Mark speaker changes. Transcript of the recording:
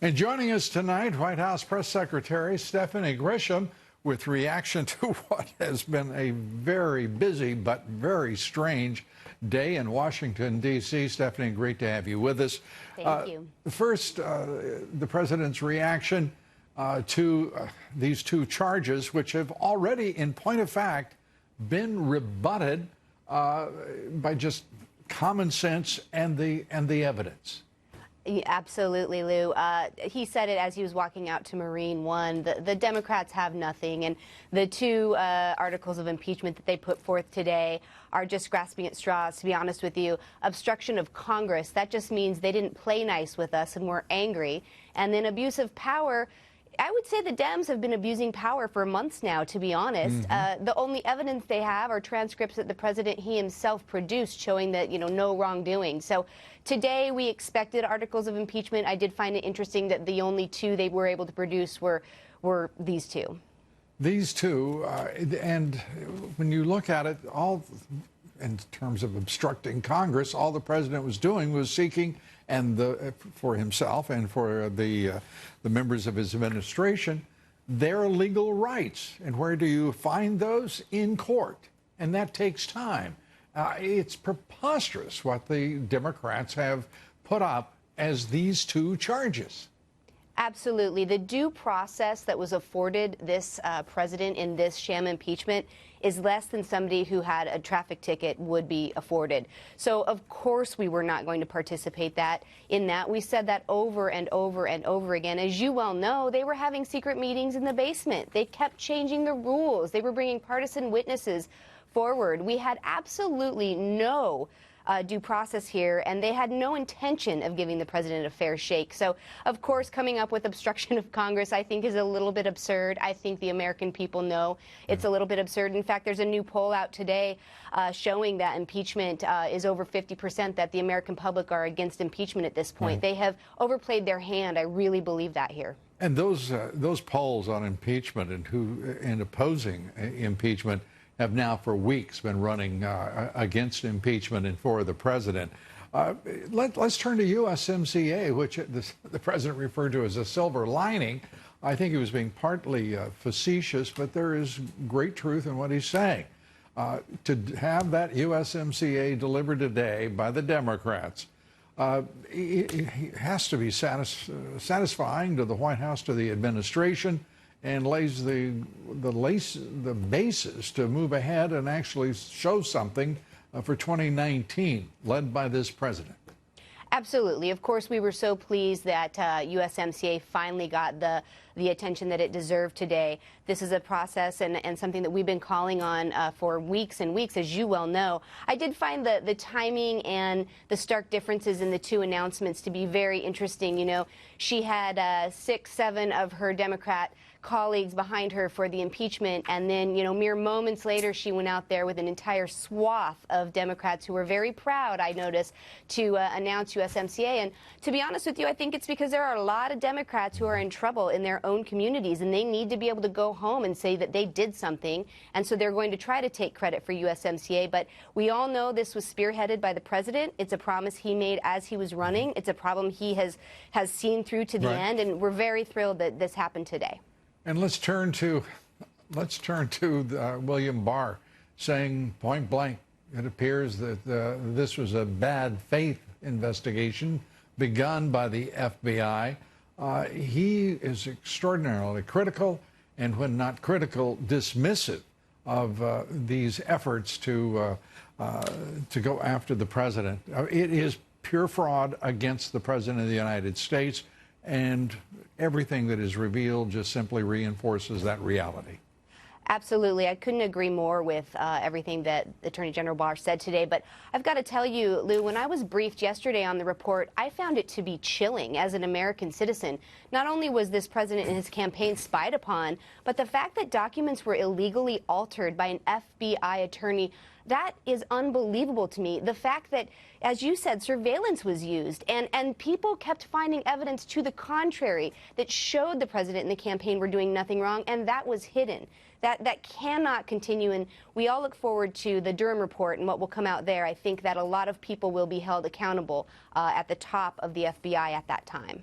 Speaker 1: And joining us tonight, White House Press Secretary Stephanie Grisham with reaction to what has been a very busy but very strange day in Washington, D.C. Stephanie, great to have you with us.
Speaker 2: Thank you.
Speaker 1: First, the president's reaction to these two charges, which have already, in point of fact, been rebutted by just common sense and the evidence.
Speaker 2: Absolutely, Lou. He said it as he was walking out to Marine One. The Democrats have nothing, and the two articles of impeachment that they put forth today are just grasping at straws, to be honest with you. Obstruction of Congress, that just means they didn't play nice with us and we're angry. And then abuse of power, I would say the Dems have been abusing power for months now, to be honest. The only evidence they have are transcripts that the president, he himself produced showing that, no wrongdoing. So today we expected articles of impeachment. I did find it interesting that the only two they were able to produce were these two.
Speaker 1: These two, and when you look at it, all in terms of obstructing Congress, all the president was doing was seeking, and for himself and for the members of his administration, their legal rights. And where do you find those? In court. And that takes time. It's preposterous what the Democrats have put up as these two charges.
Speaker 2: Absolutely. The due process that was afforded this president in this sham impeachment is less than somebody who had a traffic ticket would be afforded. So, of course, we were not going to participate in that. We said that over and over and over again. As you well know, they were having secret meetings in the basement. They kept changing the rules. They were bringing partisan witnesses forward. We had absolutely no due process here, and they had no intention of giving the president a fair shake. So, of course, coming up with obstruction of Congress, I think, is a little bit absurd. I think the American people know it's a little bit absurd. In fact, there's a new poll out today showing that impeachment is over 50%, that the American public are against impeachment at this point. They have overplayed their hand. I really believe that here.
Speaker 1: And those polls on impeachment and opposing impeachment have now for weeks been running against impeachment and for the president. Let's turn to USMCA, which the president referred to as a silver lining. I think he was being partly facetious, but there is great truth in what he's saying. To have that USMCA delivered today by the Democrats, it has to be satisfying to the White House, to the administration, and lays the basis to move ahead and actually show something for 2019, led by this president.
Speaker 2: Absolutely. Of course, we were so pleased that USMCA finally got the attention that it deserved today. This is a process and something that we've been calling on for weeks and weeks, as you well know. I did find the timing and the stark differences in the two announcements to be very interesting. She had 6, 7 of her Democrat colleagues behind her for the impeachment, and then, mere moments later, she went out there with an entire swath of Democrats who were very proud, I noticed, to announce USMCA. And to be honest with you, I think it's because there are a lot of Democrats who are in trouble in their own communities, and they need to be able to go home and say that they did something, and so they're going to try to take credit for USMCA. But we all know this was spearheaded by the president. It's a promise he made as he was running. It's a problem he has seen through to the end, and we're very thrilled that this happened today.
Speaker 1: And let's turn to William Barr saying point blank, it appears that this was a bad faith investigation begun by the FBI. He is extraordinarily critical, and when not critical, dismissive of these efforts to go after the president. It is pure fraud against the president of the United States. And everything that is revealed just simply reinforces that reality.
Speaker 2: Absolutely. I couldn't agree more with everything that Attorney General Barr said today. But I've got to tell you, Lou, when I was briefed yesterday on the report, I found it to be chilling as an American citizen. Not only was this president and his campaign spied upon, but the fact that documents were illegally altered by an FBI attorney, that is unbelievable to me. The fact that, as you said, surveillance was used and people kept finding evidence to the contrary that showed the president and the campaign were doing nothing wrong, and that was hidden. That cannot continue, and we all look forward to the Durham report and what will come out there. I think that a lot of people will be held accountable at the top of the FBI at that time.